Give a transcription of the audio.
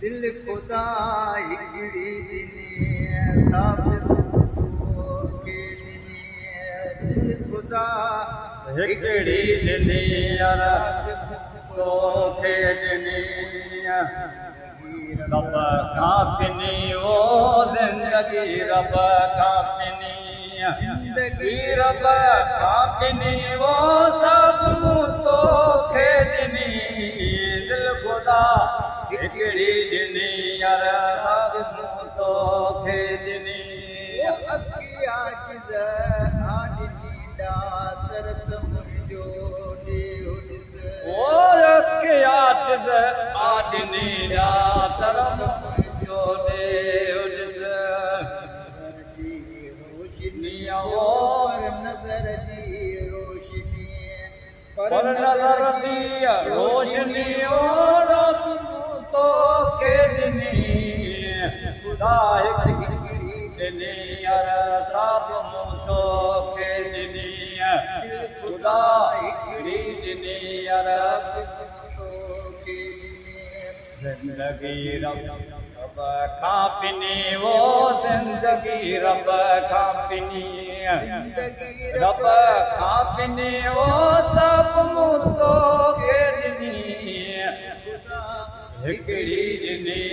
दिल खुदा हिकिड़ी ॾिनी साबित दिल खुदा हिकिड़ी ॾिनी तोखे ॾिनी रब खां पिनी ओ ज़िंदगी रब खां पिनी ज़िंदगी रब खां पिनी ओ सभु मूं तोखे ॾिनी दिल खुदा हिकिड़ी ॾिनी सभु मूं तोखे ॾिनी अखिया जिज़ आॾिनी तरत मुंहिंजो ॾेउ ॾिस और अखिया जिज़ आॾिनी तरत मुंहिंजो ॾेउ ॾिस नज़र जी रोशनी पर नज़र जी रोशनी तोखे ॾिनी खुदा हिकिड़ी ॾिनी सभु मूं तोखे ॾिनी खुदा हिकिड़ी ॾिनी तोखे ज़िंदगी रब खां पिनी वो ज़िंदगी रब खां पिनी रब खां पिनी वो सभु मूं तोखे ॾिनी हिकिड़ी ॾिनी